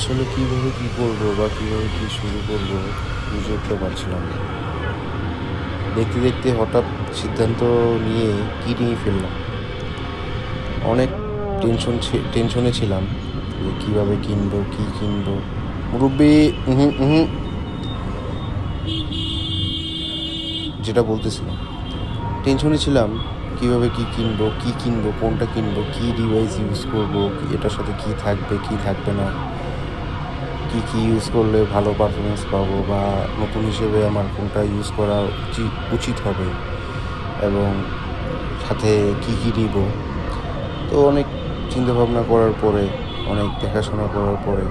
আসলে কীভাবে কী করবো বা কীভাবে কী শুরু করবো বুঝে উঠতে পারছিলাম না। দেখতে দেখতে হঠাৎ সিদ্ধান্ত নিয়ে কিনেই ফেললাম। অনেক টেনশনে ছিলাম যে কীভাবে কিনবো, কী কিনবো। মুরব্বি, যেটা বলতেছিলাম, টেনশনে ছিলাম কীভাবে কী কিনবো, কোনটা কিনবো, কী ডিভাইস ইউজ করবো, এটার সাথে কী থাকবে, কী থাকবে না, কী ইউজ করলে ভালো পারফরমেন্স পাবো বা নতুন হিসেবে আমার কোনটা ইউজ করা উচিত হবে এবং সাথে কী নিব। তো অনেক চিন্তাভাবনা করার পরে, অনেক দেখাশোনা করার পরে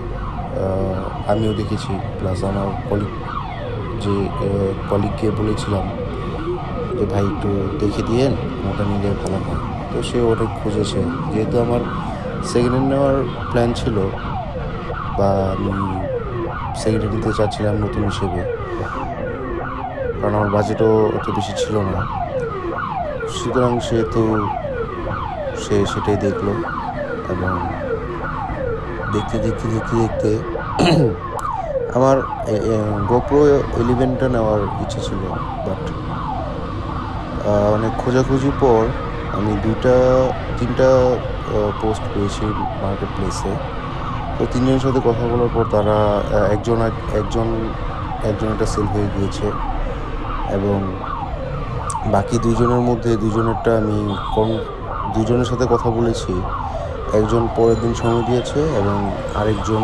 আমিও দেখেছি, প্লাস আমার কলিগকে বলেছিলাম যে ভাই একটু দেখে দিয়েন, ওটা নিলে ভালো হয়। তো সে অনেক খুঁজেছে, যেহেতু আমার সেকেন্ড হ্যান্ড নেওয়ার প্ল্যান ছিল বা আমি সেকেন্ড হ্যান্ড নিতে চাচ্ছিলাম নতুন হিসেবে, কারণ আমার বাজেটও অত বেশি ছিল না। সুতরাং সে সেটাই দেখলো এবং দেখতে আমার গোপ্রো 11টা নেওয়ার ইচ্ছে ছিল, বাট অনেক খোঁজাখুঁজির পর আমি 2-3টা পোস্ট পেয়েছি মার্কেট প্লেসে। তো তিনজনের সাথে কথা বলার পর তারা একজন এটা সেল হয়ে গিয়েছে এবং বাকি দুজনের মধ্যে দুজনেরটা আমি দুজনের সাথে কথা বলেছি। একজন পরের দিন সময় দিয়েছে এবং আরেকজন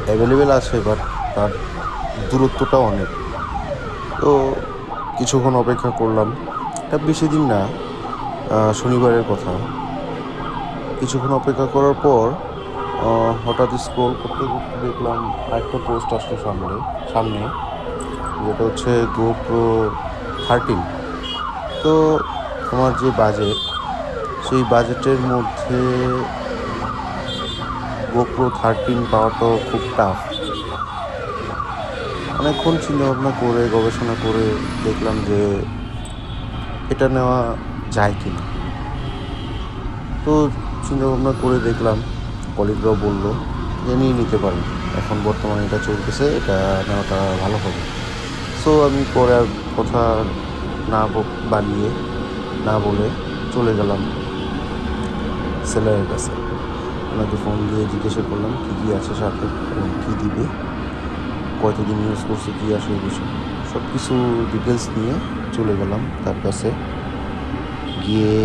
অ্যাভেলেবেল আছে, বাট তার দূরত্বটা অনেক। তো কিছুক্ষণ অপেক্ষা করলাম, এটা বেশি দিন না, শনিবারের কথা। কিছুক্ষণ অপেক্ষা করার পর হঠাৎ স্ক্রল করতে করতে দেখলাম আরেকটা পোস্ট আসলো সামনে, যেটা হচ্ছে গোপ্রো 13। তো আমার যে বাজেট, সেই বাজেটের মধ্যে গোপ্রো 13 পাওয়াটাও খুব টাফ। অনেকক্ষণ চিন্তাভাবনা করে গবেষণা করে দেখলাম যে এটা নেওয়া যায় কি না। তো চিন্তাভাবনা করে দেখলাম, কলিগরাও বললো যে নিয়ে নিতে পারেন, এখন বর্তমানে এটা চলতেছে, এটা নেওয়াটা ভালো হবে। সো আমি পরে আর কথা না বলে চলে গেলাম সেলারের কাছে। ওনাকে ফোন দিয়ে জিজ্ঞাসা করলাম কী আছে সাথে এবং কী দিবে, কতদিন ইউজ করছে, কী আসলে বিষয়, সব কিছু ডিটেলস নিয়ে চলে গেলাম তার কাছে, গিয়ে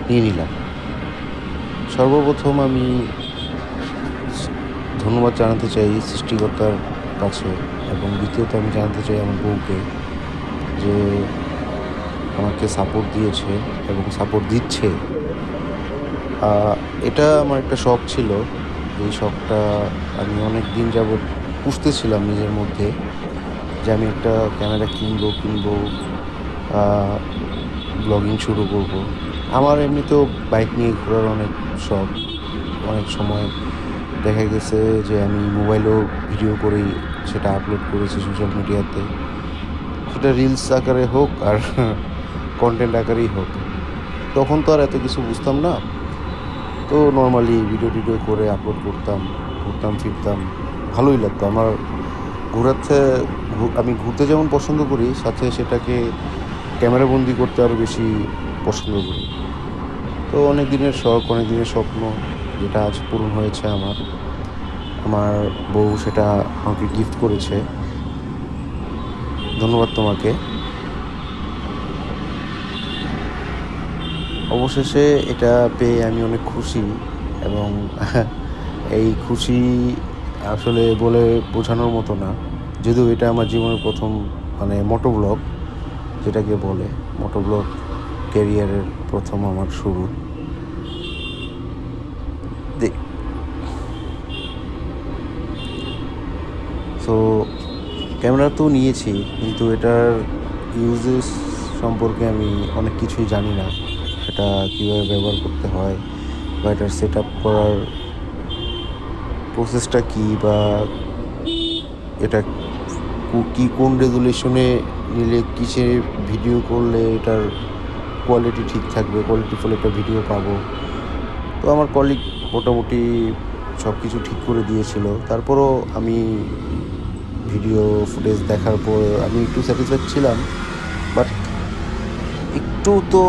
নিয়ে নিলাম। সর্বপ্রথম আমি ধন্যবাদ জানাতে চাই সৃষ্টিকর্তার কাছে, এবং দ্বিতীয়ত আমি জানাতে চাই আমার বউকে, যে আমাকে সাপোর্ট দিয়েছে এবং সাপোর্ট দিচ্ছে। এটা আমার একটা শখ ছিল, এই শখটা আমি অনেক দিন যাবৎ পুষতেছিলাম নিজের মধ্যে, যে আমি একটা ক্যামেরা কিনবো, ব্লগিং শুরু করব। আমার এমনিতেও বাইক নিয়ে ঘোরার অনেক শখ। অনেক সময় দেখা গেছে যে আমি মোবাইলেও ভিডিও করেই সেটা আপলোড করেছি সোশ্যাল মিডিয়াতে, সেটা রিলস আকারে হোক আর কন্টেন্ট আকারেই হোক। তখন তো আর এত কিছু বুঝতাম না, তো নর্মালি ভিডিও করে আপলোড ঘুরতাম ফিরতাম, ভালোই লাগতো আমার। আমি ঘুরতে যেমন পছন্দ করি, সাথে সেটাকে ক্যামেরাবন্দি করতে আরও বেশি পছন্দ করি। তো অনেক দিনের শখ, অনেক দিনের স্বপ্ন, যেটা আজ পূরণ হয়েছে আমার বউ সেটা আমাকে গিফট করেছে। ধন্যবাদ তোমাকে। অবশেষে এটা পেয়ে আমি অনেক খুশি, এবং এই খুশি আসলে বলে বোঝানোর মতো না। যদিও এটা আমার জীবনের প্রথম মোটোব্লগ, যেটাকে বলে মোটোব্লগ ক্যারিয়ারের প্রথম আমার শুরু। সো ক্যামেরা তো নিয়েছি, কিন্তু এটার ইউজেস সম্পর্কে আমি অনেক কিছুই জানি না। এটা কীভাবে ব্যবহার করতে হয় বা এটার সেট আপ করার প্রসেসটা কী, বা এটা কোন রেজুলেশনে নিলে কিসে ভিডিও করলে এটার কোয়ালিটি ঠিক থাকবে, কোয়ালিটিফুল একটা ভিডিও পাবো। তো আমার কলিগ মোটামুটি সব কিছু ঠিক করে দিয়েছিল। তারপরও আমি ভিডিও ফুটেজ দেখার পর আমি একটু স্যাটিসফাইড ছিলাম, বাট একটু তো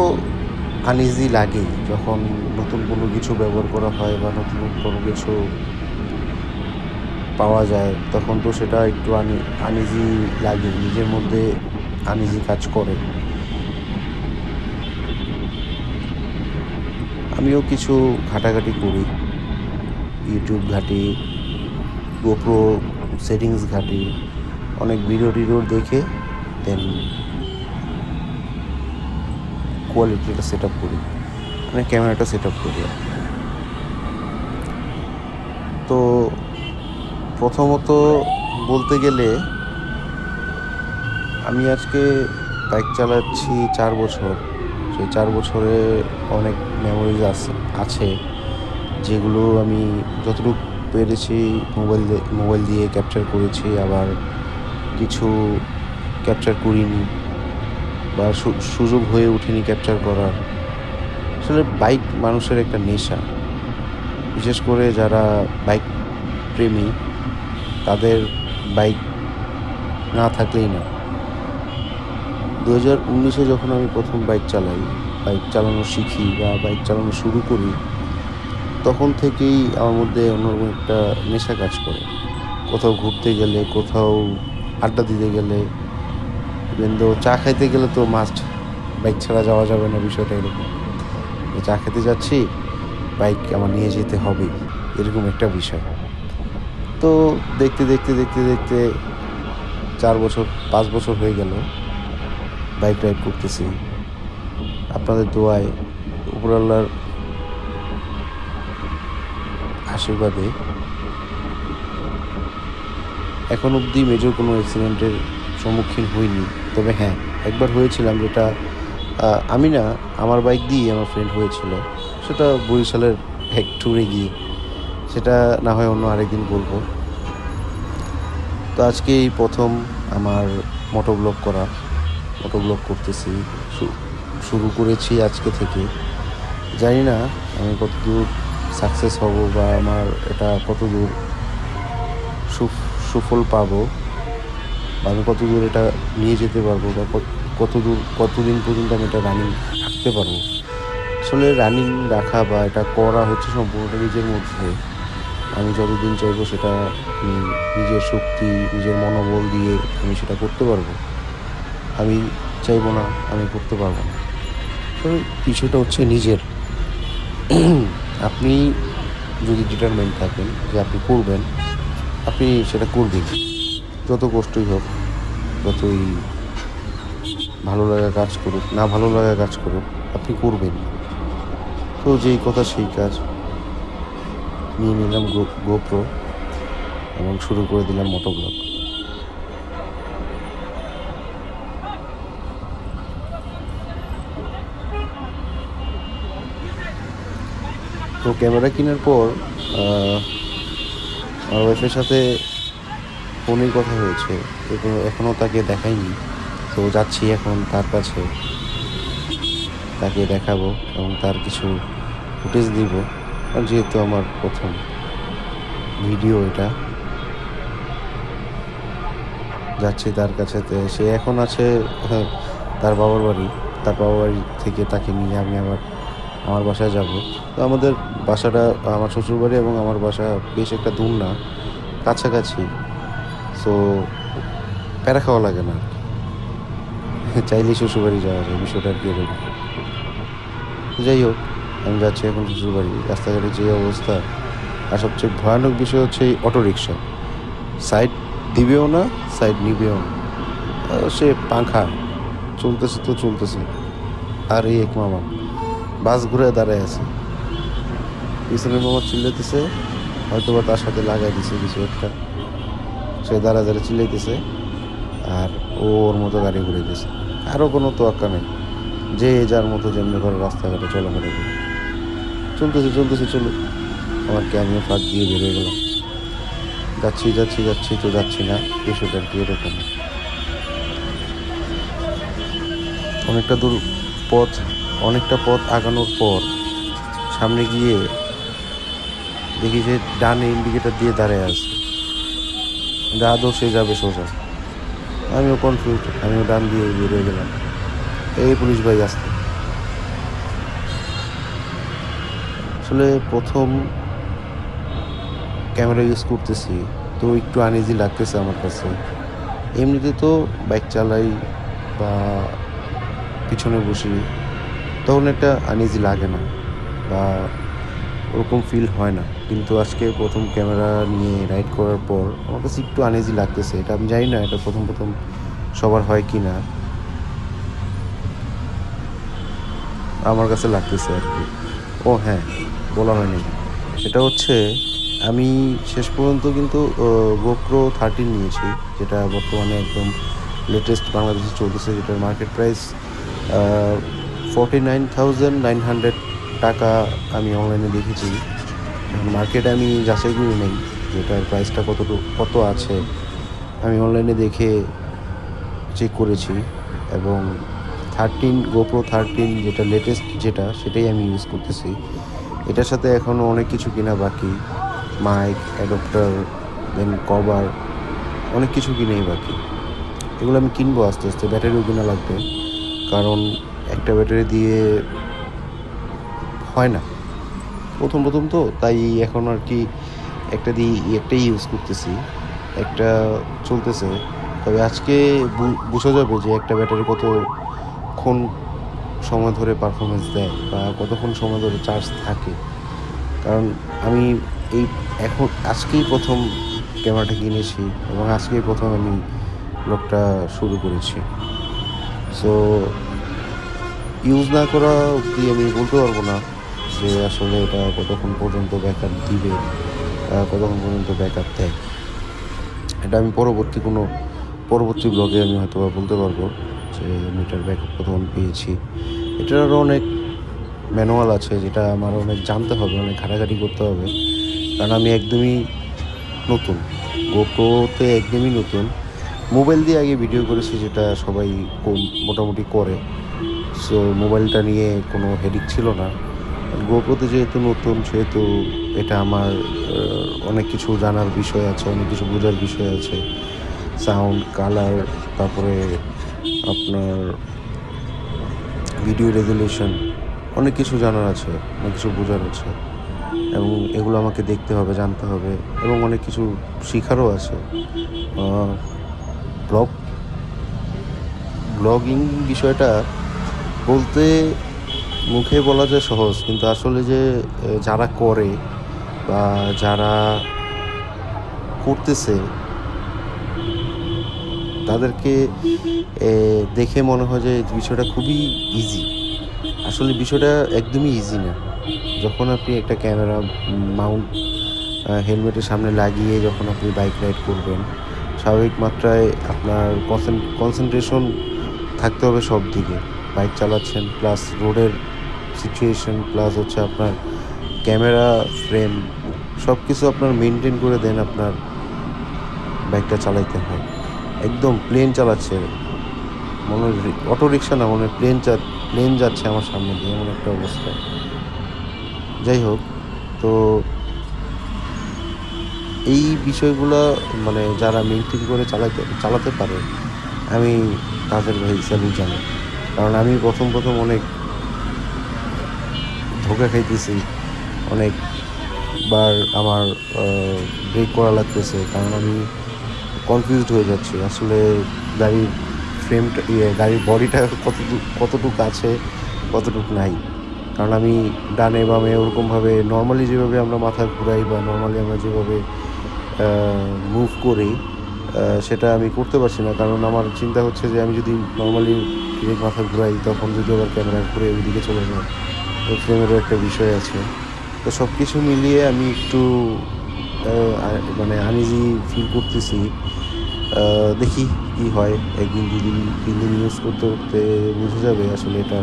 আনইজি লাগেই যখন নতুন কোনো কিছু ব্যবহার করা হয় বা নতুন কোনো কিছু পাওয়া যায়, তখন তো সেটা একটু আনইজি লাগে, নিজের মধ্যে আনইজি কাজ করে। আমিও কিছু ঘাটাঘাটি করি, ইউটিউব ঘাটি, গোপ্রো সেটিংস ঘাটি, অনেক ভিডিও দেখে দেন কোয়ালিটিটা সেট আপ করি, মানে ক্যামেরাটা সেট আপ করি। তো প্রথমত বলতে গেলে আমি আজকে বাইক চালাচ্ছি 4 বছর। সেই 4 বছরে অনেক মেমোরিজ আছে যেগুলো আমি যতটুকু পেরেছি মোবাইল দিয়ে ক্যাপচার করেছি, আবার কিছু ক্যাপচার করিনি বা সুযোগ হয়ে ওঠেনি ক্যাপচার করার। আসলে বাইক মানুষের একটা নেশা, বিশেষ করে যারা বাইক প্রেমী তাদের বাইক না থাকলেই না। 2019-এ যখন আমি প্রথম বাইক চালানো শিখি বা বাইক চালানো শুরু করি, তখন থেকেই আমার মধ্যে অন্যরকম একটা নেশা কাজ করে। কোথাও ঘুরতে গেলে, কোথাও আড্ডা দিতে গেলে, কিন্তু চা খাইতে গেলে তো মাস্ট বাইক ছাড়া যাওয়া যাবে না। বিষয়টা এরকম, চা খেতে যাচ্ছি, বাইক আমার নিয়ে যেতে হবে, এরকম একটা বিষয়। তো দেখতে 5 বছর হয়ে গেল বাইক রাইড করতেছি। আপনাদের দোয়ায়, উপরওয়ালার আশীর্বাদে এখন অবধি মেজর কোনো অ্যাক্সিডেন্টের সম্মুখীন হইনি। তবে হ্যাঁ, একবার হয়েছিলাম, যেটা আমি না, আমার বাইক দিয়ে আমার ফ্রেন্ড হয়েছিল। সেটা বরিশালের এক ট্যুরে গিয়ে, সেটা না হয় অন্য আরেকদিন বলবো। তো আজকে এই প্রথম আমার মোটোব্লগ করতেছি, শুরু করেছি আজকে থেকে। জানি না আমি কতদূর সাকসেস হব বা আমার এটা কতদূর সুফল পাবো, বা আমি কতদূর এটা নিয়ে যেতে পারবো, বা কতদিন পর্যন্ত আমি এটা রানিং রাখতে পারবো। আসলে রানিং রাখা বা এটা করা হচ্ছে সম্পূর্ণটা নিজের মধ্যে। আমি যতদিন চাইবো সেটা আমি নিজের শক্তি, নিজের মনোবল দিয়ে আমি সেটা করতে পারবো। আমি চাইবো না, আমি করতে পারবো না। তো বিষয়টা হচ্ছে নিজের। আপনি যদি ডিটারমেন্ট থাকেন যে আপনি করবেন, আপনি সেটা করবেন, যত কষ্টই হোক, যতই ভালো লাগা কাজ করুক, না ভালো লাগা কাজ করুক, আপনি করবেন। তো যেই কথা সেই কাজ, নিয়ে নিলাম গোপ্রো এবং শুরু করে দিলাম মোটোব্লগ। তো ক্যামেরা কেনার পর আমার ওয়াইফের সাথে ফোনেই কথা হয়েছে, এখনও তাকে দেখাইনি। তো যাচ্ছি এখন তার কাছে, তাকে দেখাবো এবং তার কিছু ফুটেজ দিব, আর যেহেতু আমার প্রথম ভিডিও এটা। যাচ্ছি তার কাছে। সে এখন আছে তার বাবার বাড়ি থেকে তাকে নিয়ে আমি আবার আমার বাসায় যাব। তো আমাদের বাসাটা, আমার শ্বশুরবাড়ি এবং আমার বাসা বেশ একটা দূর না, কাছাকাছি। সো প্যারা খাওয়া লাগে না, চাইলেই শ্বশুরবাড়ি যাওয়া যায়, বিষয়টা আর কি এরকম। যাই হোক, আমি যাচ্ছি এখন শ্বশুরবাড়ি। রাস্তাঘাটে যে অবস্থা, আর সবচেয়ে ভয়ানক বিষয় হচ্ছে এই অটোরিকশা, সাইড দিবেও না, সাইড নিবেও না। সে পাংখা চলতেছে। আর এই এক মামা বাস ঘুরে দাঁড়ায় আছে, পিছনের মামা চিল্লাইতেছে, হয়তো বা তার সাথে লাগাই দিছে কিছু একটা। সে দাঁড়ায় চিল্লাইতেছে, আর ওর মতো গাড়ি ঘুরে গেছে। আরও কোনো তোয়াক্কা নেই, যে যার মতো যেমনি করে রাস্তাঘাটে চলাফেরা করে চলতেছে। চলুক, আমার আমিও ফাঁক দিয়ে বেরিয়ে গেলাম। যাচ্ছি তো যাচ্ছি না, বিষয়টা আর কি এরকম। অনেকটা পথ আগানোর পর সামনে গিয়ে দেখি যে ডানে ইন্ডিকেটার দিয়ে দাঁড়ায় আছে, আদৌ সে যাবে সোজা। আমিও কনফিউজ, আমিও ডান দিয়ে বেরিয়ে গেলাম। এই পুলিশ ভাই আসতে, আসলে প্রথম ক্যামেরা ইউজ করতেছি তো একটু আনইজি লাগতেছে আমার কাছে। এমনিতে তো বাইক চালাই বা পিছনে বসি তখন একটা আনইজি লাগে না বা ওরকম ফিল হয় না, কিন্তু আজকে প্রথম ক্যামেরা নিয়ে রাইড করার পর আমার কাছে একটু আনইজি লাগতেছে। এটা আমি জানি না এটা প্রথম প্রথম সবার হয় কি না, আমার কাছে লাগতেছে আর কি। ও হ্যাঁ, বলা হয়নি, সেটা হচ্ছে আমি শেষ পর্যন্ত কিন্তু গোপ্রো 13 নিয়েছি, যেটা বর্তমানে একদম লেটেস্ট বাংলাদেশে চলতেছে, যেটার মার্কেট প্রাইস 49,900 টাকা আমি অনলাইনে দেখেছি। মার্কেটে আমি যাচাই করি নেই যেটার প্রাইসটা কত আছে, আমি অনলাইনে দেখে চেক করেছি এবং গোপ্রো 13 যেটা লেটেস্ট সেটাই আমি ইউজ করতেছি। এটার সাথে এখনও অনেক কিছু কিনা বাকি, মাইক, অ্যাডপ্টার, দেন কভার, অনেক কিছু কিনেই বাকি। এগুলো আমি কিনবো আস্তে আস্তে, ব্যাটারিও কিনা লাগবে, কারণ একটা ব্যাটারি দিয়ে হয় না প্রথম প্রথম তো, তাই এখন আর কি একটাই ইউজ করতেছি, একটা চলতেছে। তবে আজকে বোঝা যাবে যে একটা ব্যাটারি কতক্ষণ সময় ধরে পারফরমেন্স দেয় বা কতক্ষণ সময় ধরে চার্জ থাকে, কারণ আমি আজকেই প্রথম ক্যামেরাটা কিনেছি এবং আজকেই প্রথম আমি ব্লগটা শুরু করেছি। সো ইউজ না করা অবধি আমি বলতে পারবো না যে আসলে এটা কতক্ষণ পর্যন্ত ব্যাকআপ দিবে, কতক্ষণ পর্যন্ত ব্যাকআপ দেয়। এটা আমি পরবর্তী ব্লগে আমি হয়তো বলতে পারবো যে মিটার ব্যাকআপ কতক্ষণ পেয়েছি। এটার আরও অনেক ম্যানুয়াল আছে, যেটা আমার অনেক জানতে হবে, অনেক ঘাটাঘাটি করতে হবে, কারণ আমি একদমই নতুন, গোপ্রোতে একদমই নতুন। মোবাইল দিয়ে আগে ভিডিও করেছি, যেটা সবাই মোটামুটি করে, সো মোবাইলটা নিয়ে কোনো হেডিক ছিল না। গোপ্রোতে যেহেতু নতুন, সেহেতু এটা আমার অনেক কিছু জানার বিষয় আছে, অনেক কিছু বোঝার বিষয় আছে, সাউন্ড, কালার, তারপরে আপনার ভিডিও রেজুলেশন, অনেক কিছু জানার আছে, অনেক কিছু বোঝার আছে, এবং এগুলো আমাকে দেখতে হবে, জানতে হবে, এবং অনেক কিছু শেখারও আছে। ব্লগিং বিষয়টা বলতে মুখে বলা যায় সহজ, কিন্তু আসলে যে যারা করে বা যারা করতেছে তাদেরকে দেখে মনে হয় যে বিষয়টা খুবই ইজি। আসলে বিষয়টা একদমই ইজি না। যখন আপনি একটা ক্যামেরা মাউন্ট হেলমেটের সামনে লাগিয়ে যখন আপনি বাইক রাইড করবেন, স্বাভাবিক মাত্রায় আপনার কনসেন্ট্রেশন থাকতে হবে সব দিকে। বাইক চালাচ্ছেন, প্লাস রোডের সিচুয়েশন, প্লাস হচ্ছে আপনার ক্যামেরা ফ্রেম, সব কিছু আপনার মেনটেন করে দেন আপনার বাইকটা চালাইতে হয়। একদম প্লেন চালাচ্ছে, মনে অটো রিক্সা না, মনে প্লেন যাচ্ছে আমার সামনে দিয়ে, এমন একটা অবস্থা। যাই হোক, তো এই বিষয়গুলো মানে যারা মেনটেন করে চালাতে পারে, আমি তাদের ভাই স্যালুট জানাই, কারণ আমি প্রথম অনেক ধোঁকা খাইতেছি, অনেকবার আমার ব্রেক করা লাগতেছে, কারণ আমি কনফিউজড হয়ে যাচ্ছি আসলে গাড়ির ফ্রেমটা গাড়ির বডিটা কতটুকু আছে, কতটুকু নাই। কারণ আমি ডানে বামে ওরকমভাবে নর্মালি যেভাবে আমরা মাথা ঘুরাই বা নর্মালি আমরা যেভাবে মুভ করি সেটা আমি করতে পারছি না, কারণ আমার চিন্তা হচ্ছে যে আমি যদি নর্মালি ডিরেক্ট মাথা ঘুরাই, তখন যদি আবার ক্যামেরা ঘুরে ওইদিকে চলে যায়, ওই ফ্রেমেরও একটা বিষয় আছে। তো সব কিছু মিলিয়ে আমি একটু মানে আনইজি ফিল করতেছি। দেখি কি হয়, একদিন 2 দিন 3 দিন ইউজ করতে করতে বোঝা যাবে আসলে এটা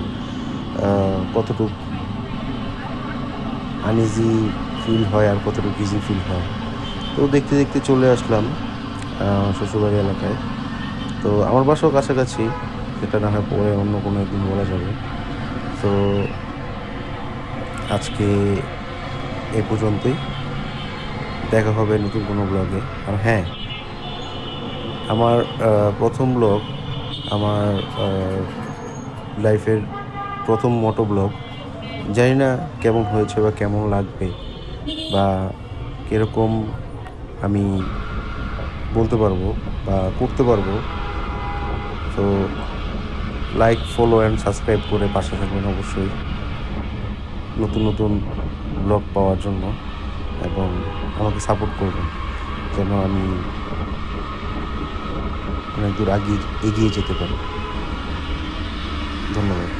কতটুকু আনইজি ফিল হয় আর কতটুকু ইজি ফিল হয়। তো দেখতে দেখতে চলে আসলাম শ্বশুরবাড়ি এলাকায়। তো আমার বাসাও কাছাকাছি, সেটা না হয় পরে অন্য কোনো একদিন বলা যাবে। তো আজকে এ পর্যন্তই। দেখা হবে নতুন কোনো ব্লগে। আর হ্যাঁ, আমার প্রথম ব্লগ, আমার লাইফের প্রথম মোটো ব্লগ, জানি না কেমন হয়েছে বা কেমন লাগবে বা কীরকম আমি বলতে পারবো বা করতে পারবো। তো লাইক, ফলো অ্যান্ড সাবস্ক্রাইব করে পাশে থাকবেন অবশ্যই নতুন নতুন ব্লগ পাওয়ার জন্য, এবং আমাকে সাপোর্ট করবেন যেন আমি অনেক দূর এগিয়ে যেতে পারি। ধন্যবাদ।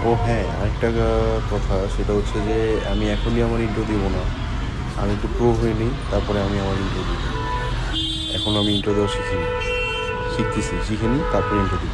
ও হ্যাঁ, আরেকটা কথা, সেটা হচ্ছে যে আমি এখনই আমার ইন্ট্রো দিব না, আমি একটু প্রো হয়ে নিই, তারপরে আমি আমার ইন্ট্রো দিব। এখন আমি ইন্ট্রো দেওয়া শিখে নিই, তারপরে ইন্ট্রো দিই।